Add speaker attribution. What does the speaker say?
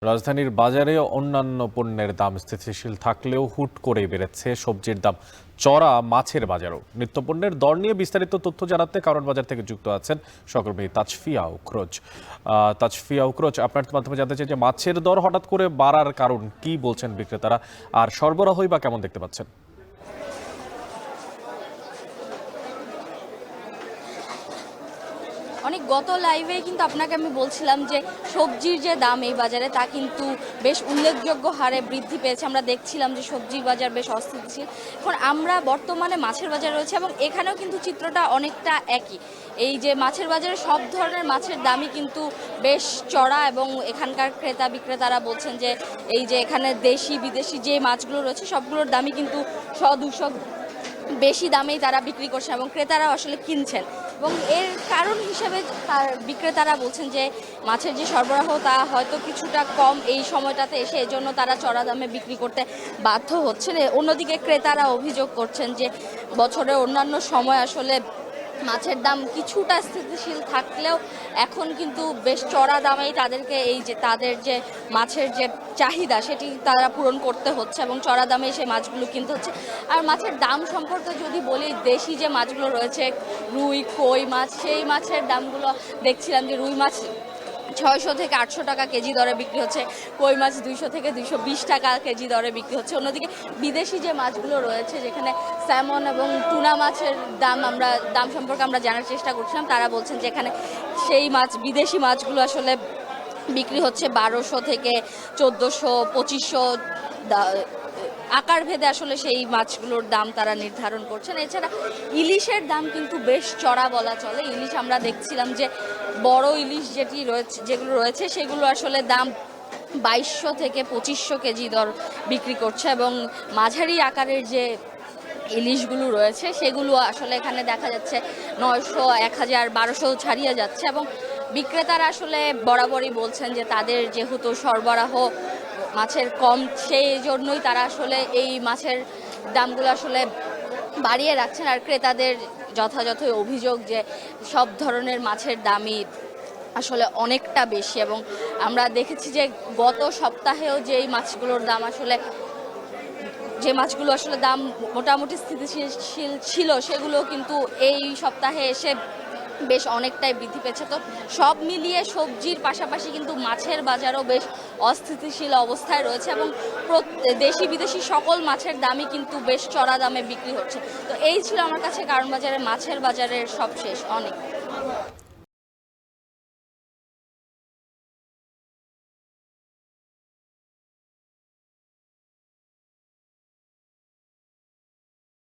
Speaker 1: রাজধানীর বাজারে অন্যান্য পণ্যের দাম স্থিতিশীল থাকলেও হুট করে বেড়েছে সবজির দাম। চড়া মাছের বাজারও। নিত্যপণ্যের দর নিয়ে বিস্তারিত তথ্য জানাতে কারণ বাজার থেকে যুক্ত আছেন সহকর্মী তাজফিয়া উখরোজ। তাজফিয়া উখরোজ, আপনার মাধ্যমে জানতে চাই যে মাছের দর হঠাৎ করে বাড়ার কারণ কি বলছেন বিক্রেতারা, আর সরবরাহই বা কেমন দেখতে পাচ্ছেন?
Speaker 2: অনেক গত লাইভে কিন্তু আপনাকে আমি বলছিলাম যে সবজির যে দাম এই বাজারে তা কিন্তু বেশ উল্লেখযোগ্য হারে বৃদ্ধি পেয়েছে। আমরা দেখছিলাম যে সবজির বাজার বেশ অস্থিতিশীল। এখন আমরা বর্তমানে মাছের বাজার রয়েছে এবং এখানেও কিন্তু চিত্রটা অনেকটা একই। এই যে মাছের বাজারে সব ধরনের মাছের দামই কিন্তু বেশ চড়া এবং এখানকার ক্রেতা বিক্রেতারা বলছেন যে এই যে এখানে দেশি বিদেশি যে মাছগুলো রয়েছে সবগুলোর দামই কিন্তু 100-200 বেশি দামেই তারা বিক্রি করছে এবং ক্রেতারাও আসলে কিনছেন। এবং এর কারণ হিসেবে তার বিক্রেতারা বলছেন যে মাছের যে সরবরাহ তা হয়তো কিছুটা কম এই সময়টাতে এসে, এজন্য তারা চড়া দামে বিক্রি করতে বাধ্য হচ্ছেন। অন্যদিকে ক্রেতারা অভিযোগ করছেন যে বছরের অন্যান্য সময় আসলে মাছের দাম কিছুটা স্থিতিশীল থাকলেও এখন কিন্তু বেশ চড়া দামেই তাদেরকে এই যে তাদের যে মাছের যে চাহিদা সেটি তারা পূরণ করতে হচ্ছে এবং চড়া দামে সেই মাছগুলো কিনতে হচ্ছে। আর মাছের দাম সম্পর্কে যদি বলি, দেশি যে মাছগুলো রয়েছে রুই, কই মাছ, সেই মাছের দামগুলো দেখছিলাম যে রুই মাছ 600 থেকে 800 টাকা কেজি দরে বিক্রি হচ্ছে, কই মাছ 200 থেকে 220 টাকা কেজি দরে বিক্রি হচ্ছে। অন্যদিকে বিদেশি যে মাছগুলো রয়েছে, যেখানে স্যামন এবং টুনা মাছের দাম সম্পর্কে আমরা জানার চেষ্টা করছিলাম, তারা বলছেন যে এখানে সেই মাছ, বিদেশি মাছগুলো আসলে বিক্রি হচ্ছে 1200 থেকে 1400, 2500 আকার ভেদে আসলে সেই মাছগুলোর দাম তারা নির্ধারণ করছেন। এছাড়া ইলিশের দাম কিন্তু বেশ চড়া বলা চলে। ইলিশ আমরা দেখছিলাম যে বড় ইলিশ যেগুলো রয়েছে সেগুলো আসলে দাম 2200 থেকে 2500 কেজি দর বিক্রি করছে এবং মাঝারি আকারের যে ইলিশগুলো রয়েছে সেগুলো আসলে এখানে দেখা যাচ্ছে 900, 1000, 1200 ছাড়িয়ে যাচ্ছে। এবং বিক্রেতারা আসলে বরাবরই বলছেন যে তাদের যেহেতু সরবরাহ মাছের কম, সেই জন্যই তারা আসলে এই মাছের দামগুলো আসলে বাড়িয়ে রাখছেন। আর ক্রেতাদের যথাযথ অভিযোগ যে সব ধরনের মাছের দামই আসলে অনেকটা বেশি। এবং আমরা দেখেছি যে গত সপ্তাহেও যে মাছগুলোর দাম আসলে দাম মোটামুটি স্থিতিশীল ছিল, সেগুলো কিন্তু এই সপ্তাহে এসে বেশ অনেকটাই বৃদ্ধি পেয়েছে। তো সব মিলিয়ে সবজির পাশাপাশি কিন্তু মাছের বাজারও বেশ অস্থিতিশীল অবস্থায় রয়েছে এবং দেশি বিদেশি সকল মাছের দামই কিন্তু বেশ চড়া দামে বিক্রি হচ্ছে। তো এই ছিল আমার কাছে কারণ বাজারে মাছের বাজারের সবশেষ অনেক।